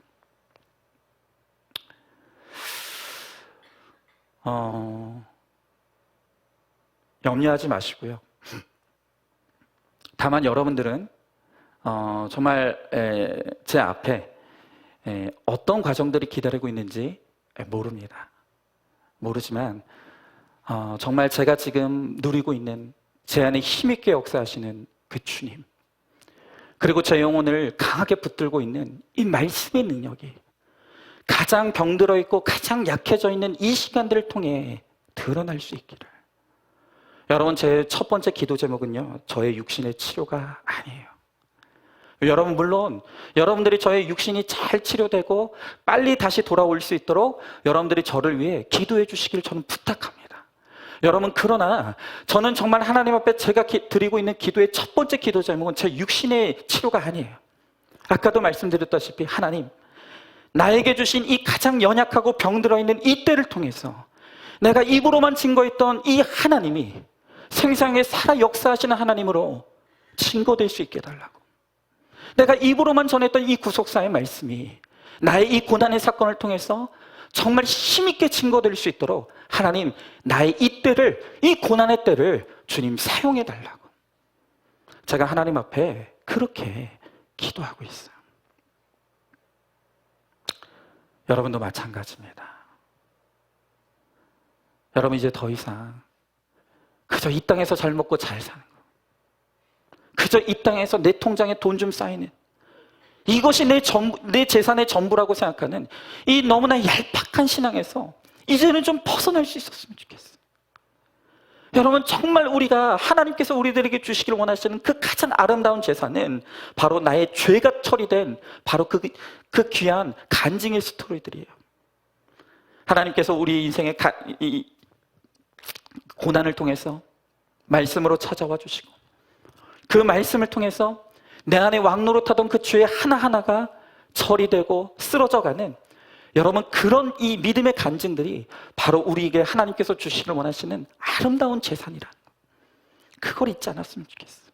Speaker 1: 염려하지 마시고요. 다만 여러분들은 정말 제 앞에 어떤 과정들이 기다리고 있는지 모릅니다. 모르지만 정말 제가 지금 누리고 있는 제 안에 힘있게 역사하시는 그 주님, 그리고 제 영혼을 강하게 붙들고 있는 이 말씀의 능력이 가장 병들어 있고 가장 약해져 있는 이 시간들을 통해 드러날 수 있기를. 여러분, 제 첫 번째 기도 제목은요 저의 육신의 치료가 아니에요. 여러분, 물론 여러분들이 저의 육신이 잘 치료되고 빨리 다시 돌아올 수 있도록 여러분들이 저를 위해 기도해 주시길 저는 부탁합니다. 여러분, 그러나 저는 정말 하나님 앞에 제가 드리고 있는 기도의 첫 번째 기도 제목은 제 육신의 치료가 아니에요. 아까도 말씀드렸다시피 하나님, 나에게 주신 이 가장 연약하고 병들어 있는 이 때를 통해서 내가 입으로만 증거했던 이 하나님이 생생하게 살아 역사하시는 하나님으로 증거될 수 있게 해달라고. 내가 입으로만 전했던 이 구속사의 말씀이 나의 이 고난의 사건을 통해서 정말 힘있게 증거될 수 있도록 하나님, 나의 이 때를, 이 고난의 때를 주님 사용해달라고 제가 하나님 앞에 그렇게 기도하고 있어요. 여러분도 마찬가지입니다. 여러분, 이제 더 이상 그저 이 땅에서 잘 먹고 잘 사는 거, 그저 이 땅에서 내 통장에 돈 좀 쌓이는 이것이 내 재산의 전부라고 생각하는 이 너무나 얄팍한 신앙에서 이제는 좀 벗어날 수 있었으면 좋겠어요. 여러분, 정말 우리가 하나님께서 우리들에게 주시기를 원하시는 그 가장 아름다운 재산은 바로 나의 죄가 처리된 바로 그 귀한 간증의 스토리들이에요. 하나님께서 우리 인생의 이 고난을 통해서 말씀으로 찾아와 주시고 그 말씀을 통해서 내 안에 왕노릇하던 그 죄 하나하나가 처리되고 쓰러져가는, 여러분, 그런 이 믿음의 간증들이 바로 우리에게 하나님께서 주시기를 원하시는 아름다운 재산이라는 거, 그걸 잊지 않았으면 좋겠어요.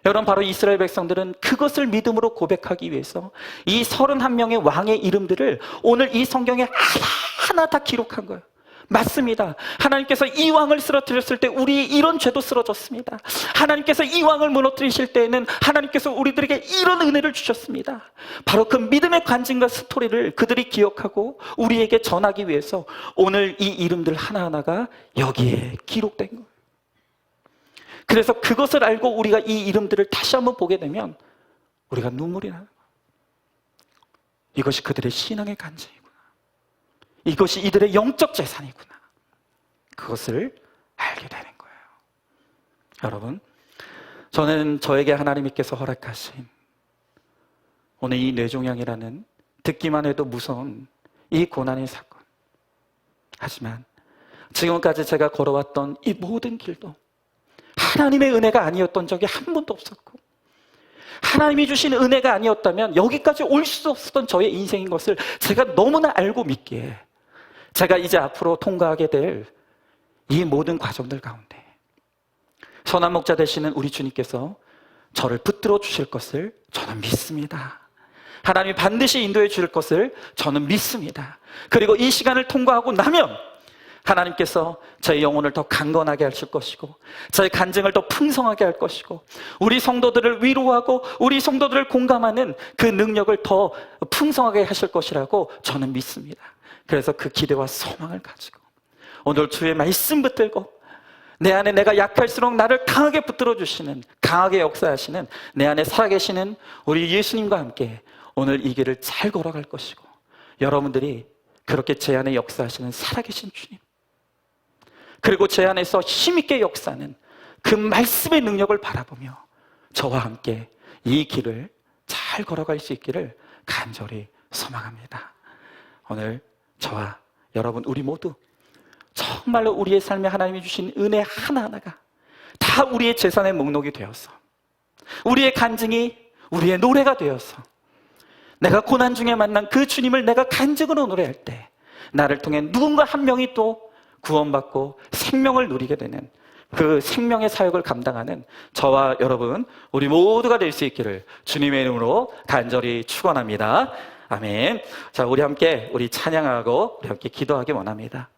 Speaker 1: 여러분, 바로 이스라엘 백성들은 그것을 믿음으로 고백하기 위해서 이 31명의 왕의 이름들을 오늘 이 성경에 하나하나 다 기록한 거예요. 맞습니다. 하나님께서 이 왕을 쓰러뜨렸을 때 우리 이런 죄도 쓰러졌습니다. 하나님께서 이 왕을 무너뜨리실 때에는 하나님께서 우리들에게 이런 은혜를 주셨습니다. 바로 그 믿음의 간증과 스토리를 그들이 기억하고 우리에게 전하기 위해서 오늘 이 이름들 하나하나가 여기에 기록된 거예요. 그래서 그것을 알고 우리가 이 이름들을 다시 한번 보게 되면 우리가 눈물이 나는 거예요. 이것이 그들의 신앙의 간증이구나. 이것이 이들의 영적 재산이구나. 그것을 알게 되는 거예요. 여러분, 저는 저에게 하나님께서 허락하신 오늘 이 뇌종양이라는 듣기만 해도 무서운 이 고난의 사건, 하지만 지금까지 제가 걸어왔던 이 모든 길도 하나님의 은혜가 아니었던 적이 한 번도 없었고, 하나님이 주신 은혜가 아니었다면 여기까지 올 수 없었던 저의 인생인 것을 제가 너무나 알고 믿기에 제가 이제 앞으로 통과하게 될 이 모든 과정들 가운데 선한 목자 되시는 우리 주님께서 저를 붙들어 주실 것을 저는 믿습니다. 하나님이 반드시 인도해 주실 것을 저는 믿습니다. 그리고 이 시간을 통과하고 나면 하나님께서 저의 영혼을 더 강건하게 하실 것이고, 저의 간증을 더 풍성하게 할 것이고, 우리 성도들을 위로하고 우리 성도들을 공감하는 그 능력을 더 풍성하게 하실 것이라고 저는 믿습니다. 그래서 그 기대와 소망을 가지고 오늘 주의 말씀 붙들고, 내 안에 내가 약할수록 나를 강하게 붙들어 주시는, 강하게 역사하시는 내 안에 살아계시는 우리 예수님과 함께 오늘 이 길을 잘 걸어갈 것이고, 여러분들이 그렇게 제 안에 역사하시는 살아계신 주님, 그리고 제 안에서 힘있게 역사하는 그 말씀의 능력을 바라보며 저와 함께 이 길을 잘 걸어갈 수 있기를 간절히 소망합니다. 오늘 저와 여러분 우리 모두 정말로 우리의 삶에 하나님이 주신 은혜 하나하나가 다 우리의 재산의 목록이 되어서, 우리의 간증이 우리의 노래가 되어서, 내가 고난 중에 만난 그 주님을 내가 간증으로 노래할 때 나를 통해 누군가 한 명이 또 구원받고 생명을 누리게 되는 그 생명의 사역을 감당하는 저와 여러분 우리 모두가 될 수 있기를 주님의 이름으로 간절히 축원합니다. 아멘. 자, 우리 함께 우리 찬양하고 우리 함께 기도하기 원합니다.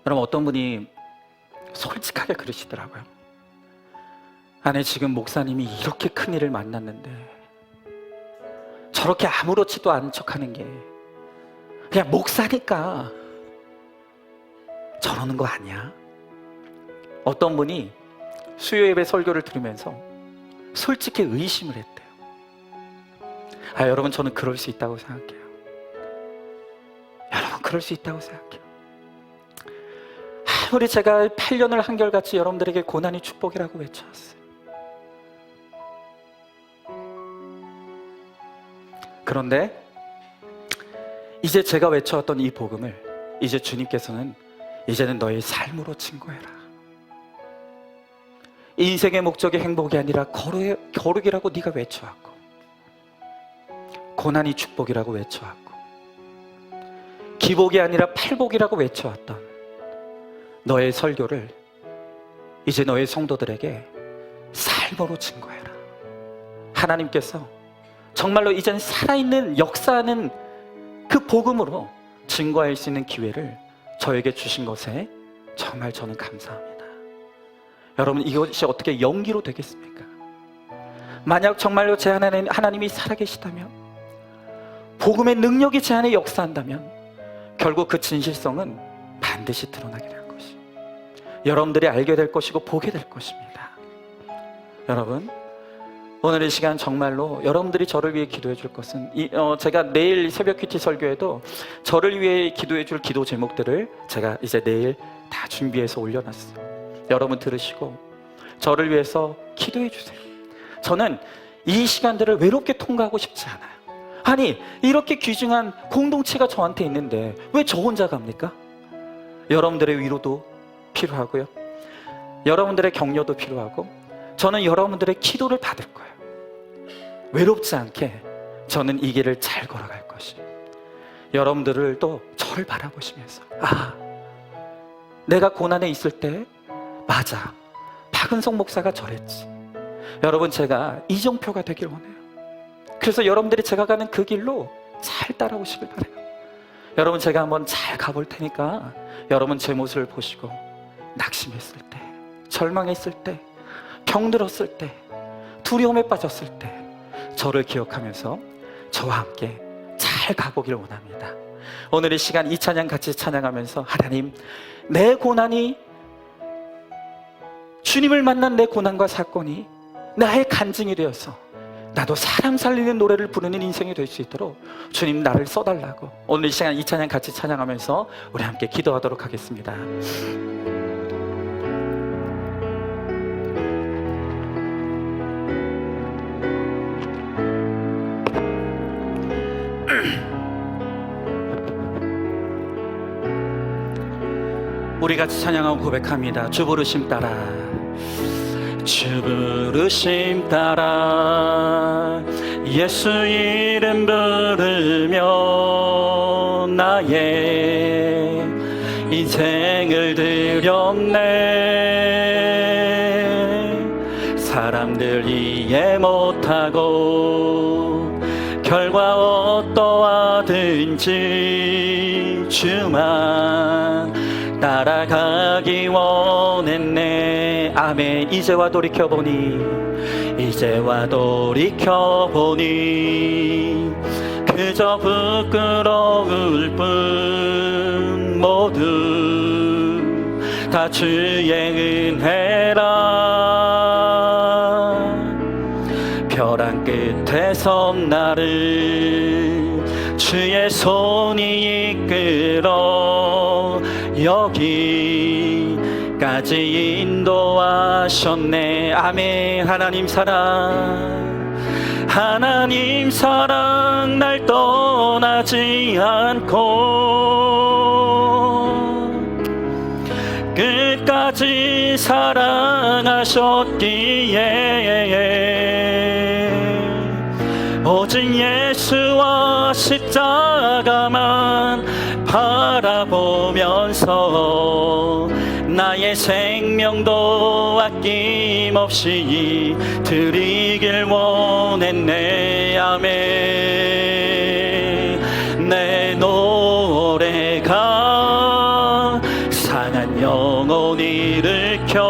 Speaker 1: 여러분, 어떤 분이 솔직하게 그러시더라고요. 아니, 지금 목사님이 이렇게 큰 일을 만났는데 저렇게 아무렇지도 않은 척하는 게 그냥 목사니까 저러는 거 아니야? 어떤 분이 수요예배 설교를 들으면서 솔직히 의심을 했대요. 여러분, 저는 그럴 수 있다고 생각해요. 여러분, 그럴 수 있다고 생각해요. 아무리 제가 8년을 한결같이 여러분들에게 고난이 축복이라고 외쳐왔어요. 그런데 이제 제가 외쳐왔던 이 복음을 이제 주님께서는 이제는 너의 삶으로 증거해라. 인생의 목적이 행복이 아니라 거룩이라고 네가 외쳐왔고, 고난이 축복이라고 외쳐왔고, 기복이 아니라 팔복이라고 외쳐왔던 너의 설교를 이제 너의 성도들에게 삶으로 증거해라. 하나님께서 정말로 이젠 살아있는 역사하는 그 복음으로 증거할 수 있는 기회를 저에게 주신 것에 정말 저는 감사합니다. 여러분, 이것이 어떻게 연기로 되겠습니까? 만약 정말로 제 안에 하나님이 살아계시다면, 복음의 능력이 제 안에 역사한다면 결국 그 진실성은 반드시 드러나게 될 것이, 여러분들이 알게 될 것이고 보게 될 것입니다. 여러분, 오늘 이 시간 정말로 여러분들이 저를 위해 기도해 줄 것은 제가 내일 새벽 큐티 설교에도 저를 위해 기도해 줄 기도 제목들을 제가 이제 내일 다 준비해서 올려놨어요. 여러분 들으시고 저를 위해서 기도해 주세요. 저는 이 시간들을 외롭게 통과하고 싶지 않아요. 아니, 이렇게 귀중한 공동체가 저한테 있는데 왜 저 혼자 갑니까? 여러분들의 위로도 필요하고요, 여러분들의 격려도 필요하고, 저는 여러분들의 기도를 받을 거예요. 외롭지 않게 저는 이 길을 잘 걸어갈 것이에요. 여러분들을 또 저를 바라보시면서, 내가 고난에 있을 때 맞아, 박은성 목사가 저랬지, 여러분, 제가 이정표가 되길 원해요. 그래서 여러분들이 제가 가는 그 길로 잘 따라오시길 바라요. 여러분, 제가 한번 잘 가볼 테니까 여러분 제 모습을 보시고 낙심했을 때, 절망했을 때, 병들었을 때, 두려움에 빠졌을 때 저를 기억하면서 저와 함께 잘 가보길 원합니다. 오늘 이 시간 이 찬양 같이 찬양하면서, 하나님, 내 고난이, 주님을 만난 내 고난과 사건이 나의 간증이 되어서 나도 사람 살리는 노래를 부르는 인생이 될 수 있도록 주님 나를 써달라고, 오늘 이 시간 이 찬양 같이 찬양하면서 우리 함께 기도하도록 하겠습니다. 우리 같이 찬양하고 고백합니다. 주 부르심 따라, 주 부르심 따라 예수 이름 부르며 나의 인생을 드렸네. 사람들 이해 못하고 결과 어떠하든지 주만 따라가기 원했네. 아멘. 이제와 돌이켜보니, 이제와 돌이켜보니 그저 부끄러울 뿐, 모두 다 주의 은혜라. 벼랑 끝에 선 나를 주의 손이 이끌어 여기까지 인도하셨네. 아멘. 하나님 사랑, 하나님 사랑 날 떠나지 않고 끝까지 사랑하셨기에 오직 예수와 십자가만 바라보면서 나의 생명도 아낌없이 드리길 원했네. 아멘. 내 노래가 상한 영혼 일으켜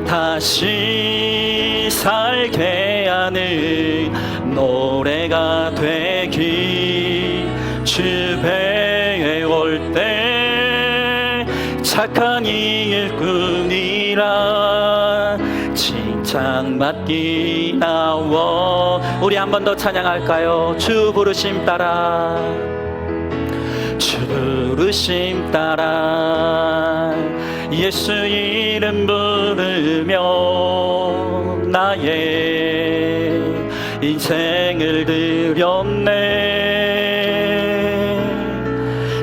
Speaker 1: 다시 살게 하는 노래가 되기, 주배에 올 때 착한 일꾼이라 칭찬받기 나와. 우리 한 번 더 찬양할까요? 주 부르심 따라, 주 부르심 따라 예수 이름 부르며 나의 인생을 드렸네.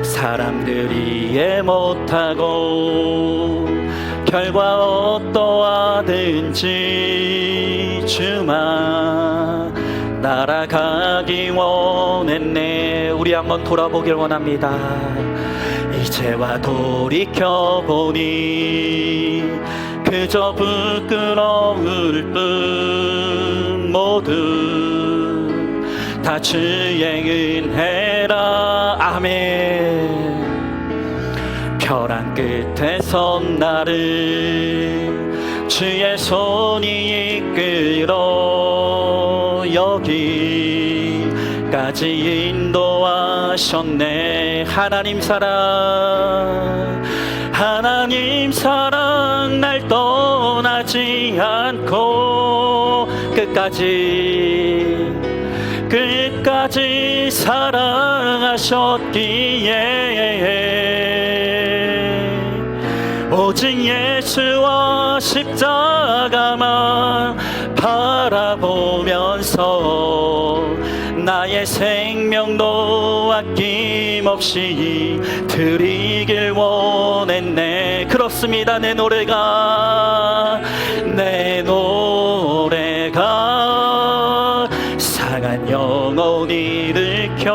Speaker 1: 사람들이 이해 못하고 결과 어떠하든지 주만 따라가기 원했네. 우리 한번 돌아보길 원합니다. 이제와 돌이켜보니 그저 부끄러울 뿐, 모두 다 주의 은혜라. 아멘. 벼랑 끝에 선 나를 주의 손이 이끌어 여기까지 인도하셨네. 하나님 사랑, 하나님 사랑 날 떠나지 않고 끝까지 사랑하셨기에 오직 예수와 십자가만 바라보면서 나의 생명도 아낌없이 드리길 원했네. 그렇습니다. 내 노래가 상한 영혼 일으켜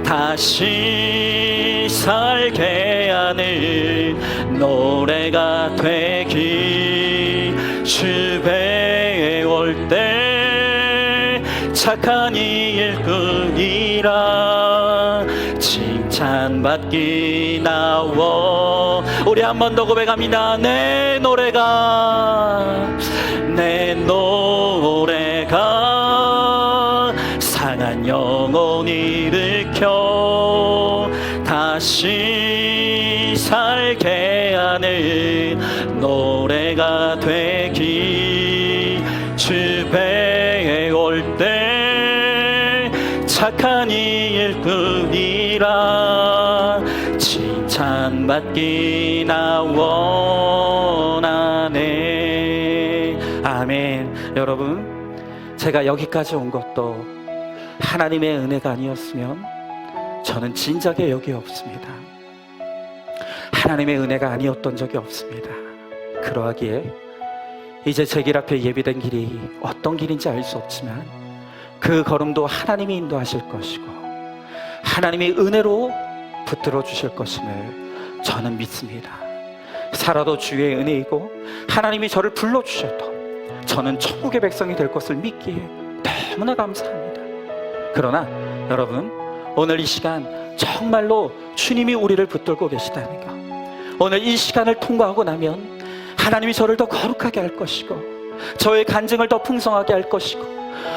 Speaker 1: 다시 살게 하는 노래가 되기, 주배에 올 때 착한 이 일꾼이라 칭찬받기 나와. 우리 한 번 더 고백합니다. 내 노래가 상한 영혼 일으켜 다시 살게 하는 노래가 되기. 주배에 올 때 착한 이 일꾼이라 칭찬받기 나 원하네. 아멘. 여러분, 제가 여기까지 온 것도 하나님의 은혜가 아니었으면 저는 진작에 여기 없습니다. 하나님의 은혜가 아니었던 적이 없습니다. 그러하기에 이제 제 길 앞에 예비된 길이 어떤 길인지 알 수 없지만 그 걸음도 하나님이 인도하실 것이고 하나님이 은혜로 붙들어 주실 것임을 저는 믿습니다. 살아도 주의 은혜이고 하나님이 저를 불러주셨던 저는 천국의 백성이 될 것을 믿기에 너무나 감사합니다. 그러나 여러분, 오늘 이 시간 정말로 주님이 우리를 붙들고 계시다는 것, 오늘 이 시간을 통과하고 나면 하나님이 저를 더 거룩하게 할 것이고 저의 간증을 더 풍성하게 할 것이고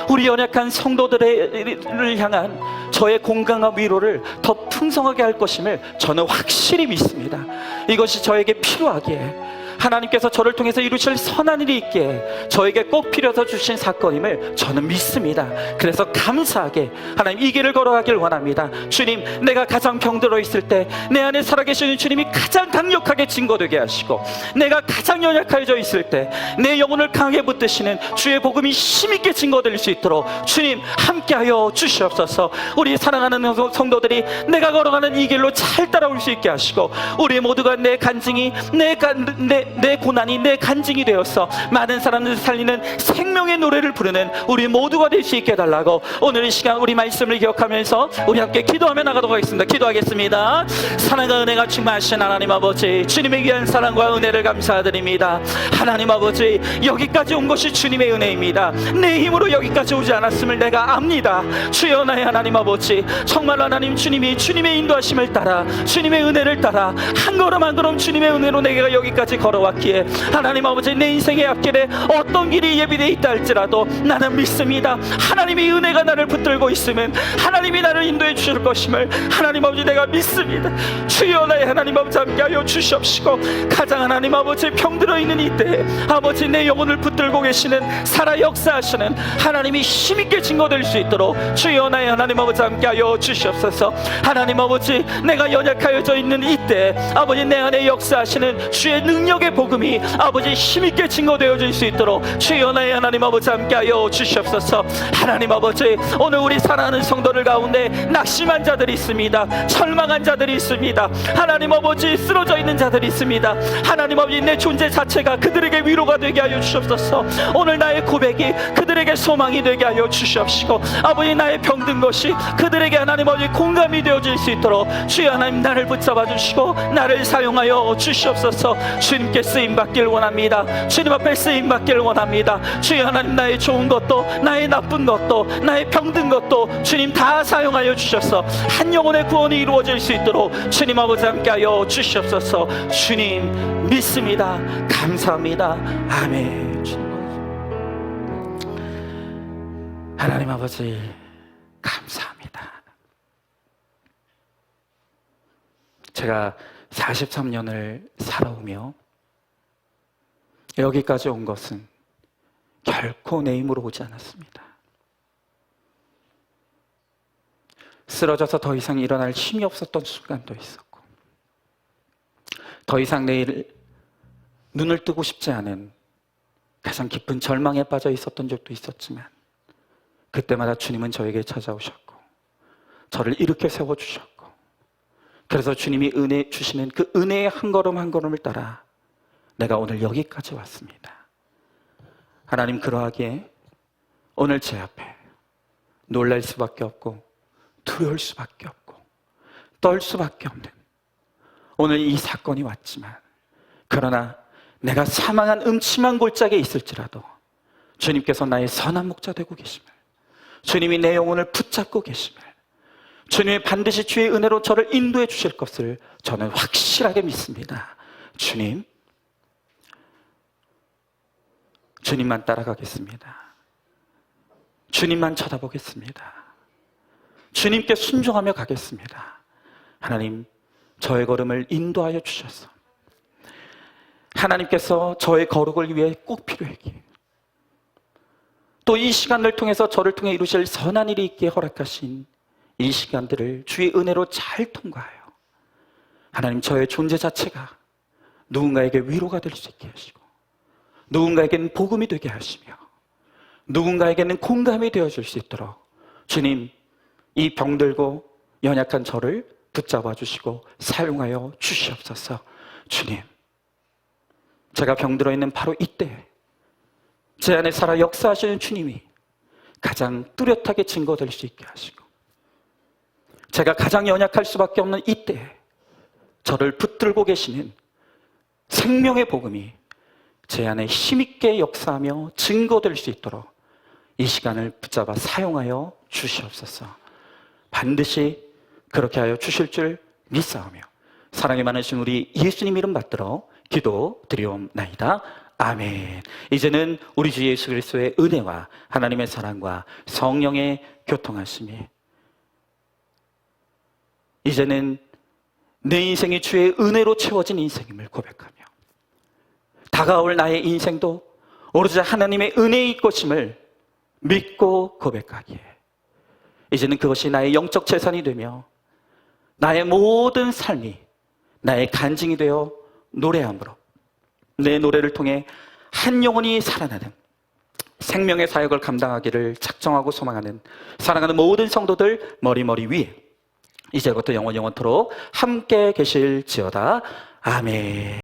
Speaker 1: 우리 연약한 성도들을 향한 저의 공감과 위로를 더 풍성하게 할 것임을 저는 확실히 믿습니다. 이것이 저에게 필요하기에 하나님께서 저를 통해서 이루실 선한 일이 있기에 저에게 꼭 필요해서 주신 사건임을 저는 믿습니다. 그래서 감사하게 하나님 이 길을 걸어가길 원합니다. 주님, 내가 가장 병들어 있을 때 내 안에 살아계시는 주님이 가장 강력하게 증거되게 하시고 내가 가장 연약해져 있을 때 내 영혼을 강하게 붙드시는 주의 복음이 힘있게 증거될 수 있도록 주님 함께하여 주시옵소서. 우리 사랑하는 성도들이 내가 걸어가는 이 길로 잘 따라올 수 있게 하시고 우리 모두가 내 간증이 내 고난이 내 간증이 되어서 많은 사람들을 살리는 생명의 노래를 부르는 우리 모두가 될 수 있게 해달라고 오늘 이 시간 우리 말씀을 기억하면서 우리 함께 기도하며 나가도록 하겠습니다. 기도하겠습니다. 사랑과 은혜가 충만하신 하나님 아버지, 주님의 귀한 사랑과 은혜를 감사드립니다. 하나님 아버지, 여기까지 온 것이 주님의 은혜입니다. 내 힘으로 여기까지 오지 않았음을 내가 압니다. 주여 나의 하나님 아버지, 정말 하나님 주님이 주님의 인도하심을 따라 주님의 은혜를 따라 한 걸음 한 걸음 주님의 은혜로 내가 여기까지 걸어왔기에 하나님 아버지, 내 인생의 앞길에 어떤 길이 예비되어 있다 할지라도 나는 믿습니다. 하나님의 은혜가 나를 붙들고 있으면 하나님이 나를 인도해 주실 것임을 하나님 아버지 내가 믿습니다. 주여 나의 하나님 아버지 함께하여 주시옵시고 가장 하나님 아버지 병들어 있는 이때에 아버지 내 영혼을 붙들고 계시는 살아 역사하시는 하나님이 힘있게 증거될 수 있도록 주여 나의 하나님 아버지 함께하여 주시옵소서. 하나님 아버지, 내가 연약하여져 있는 이때 아버지 내 안에 역사하시는 주의 능력의 복음이 아버지 힘있게 증거되어질 수 있도록 주여 나의 하나님 아버지 함께하여 주시옵소서. 하나님 아버지, 오늘 우리 사랑하는 성도들 가운데 낙심한 자들이 있습니다. 절망한 자들이 있습니다. 하나님 아버지, 쓰러져 있는 자들이 있습니다. 하나님 아버지, 내 존재 자체가 그들에게 위로가 되게 하여 주시옵소서. 오늘 나의 고백이 그들에게 소망이 되게 하여 주시옵시고 아버지, 나의 병든 것이 그들에게 하나님 아버지 공감이 되어질 수 있도록 주여 하나님 나를 붙잡아 주시고 나를 사용하여 주시옵소서. 주님께 쓰임받길 원합니다. 주님 앞에 쓰임받길 원합니다. 주여 하나님, 나의 좋은 것도 나의 나쁜 것도 나의 병든 것도 주님 다 사용하여 주셔서 한 영혼의 구원이 이루어질 수 있도록 주님 아버지 함께하여 주시옵소서. 주님 믿습니다. 감사합니다. 아멘. 하나님 아버지 감사합니다. 제가 43년을 살아오며 여기까지 온 것은 결코 내 힘으로 오지 않았습니다. 쓰러져서 더 이상 일어날 힘이 없었던 순간도 있었고 더 이상 내일 눈을 뜨고 싶지 않은 가장 깊은 절망에 빠져 있었던 적도 있었지만 그때마다 주님은 저에게 찾아오셨고 저를 일으켜 세워주셨고 그래서 주님이 은혜 주시는 그 은혜의 한 걸음 한 걸음을 따라 내가 오늘 여기까지 왔습니다. 하나님, 그러하기에 오늘 제 앞에 놀랄 수밖에 없고 두려울 수밖에 없고 떨 수밖에 없는 오늘 이 사건이 왔지만 그러나 내가 사망한 음침한 골짜기에 있을지라도 주님께서 나의 선한 목자 되고 계심을, 주님이 내 영혼을 붙잡고 계심을, 주님이 반드시 주의 은혜로 저를 인도해 주실 것을 저는 확실하게 믿습니다. 주님만 따라가겠습니다. 주님만 쳐다보겠습니다. 주님께 순종하며 가겠습니다. 하나님, 저의 걸음을 인도하여 주셔서 하나님께서 저의 거룩을 위해 꼭 필요하기에 또 이 시간을 통해서 저를 통해 이루실 선한 일이 있기에 허락하신 이 시간들을 주의 은혜로 잘 통과하여 하나님, 저의 존재 자체가 누군가에게 위로가 될 수 있게 하시고 누군가에게는 복음이 되게 하시며 누군가에게는 공감이 되어줄 수 있도록 주님, 이 병들고 연약한 저를 붙잡아 주시고 사용하여 주시옵소서. 주님, 제가 병들어 있는 바로 이때 제 안에 살아 역사하시는 주님이 가장 뚜렷하게 증거될 수 있게 하시고 제가 가장 연약할 수밖에 없는 이때 저를 붙들고 계시는 생명의 복음이 제 안에 힘있게 역사하며 증거될 수 있도록 이 시간을 붙잡아 사용하여 주시옵소서. 반드시 그렇게 하여 주실 줄 믿사오며 사랑이 많으신 우리 예수님 이름 받들어 기도드리옵나이다. 아멘. 이제는 우리 주 예수 그리스도의 은혜와 하나님의 사랑과 성령의 교통하심이 이제는 내 인생이 주의 은혜로 채워진 인생임을 고백하며 다가올 나의 인생도 오로지 하나님의 은혜의 것임을 믿고 고백하기에 이제는 그것이 나의 영적 재산이 되며 나의 모든 삶이 나의 간증이 되어 노래함으로 내 노래를 통해 한 영혼이 살아나는 생명의 사역을 감당하기를 작정하고 소망하는 사랑하는 모든 성도들 머리 위에 이제부터 영원토록 함께 계실지어다. 아멘.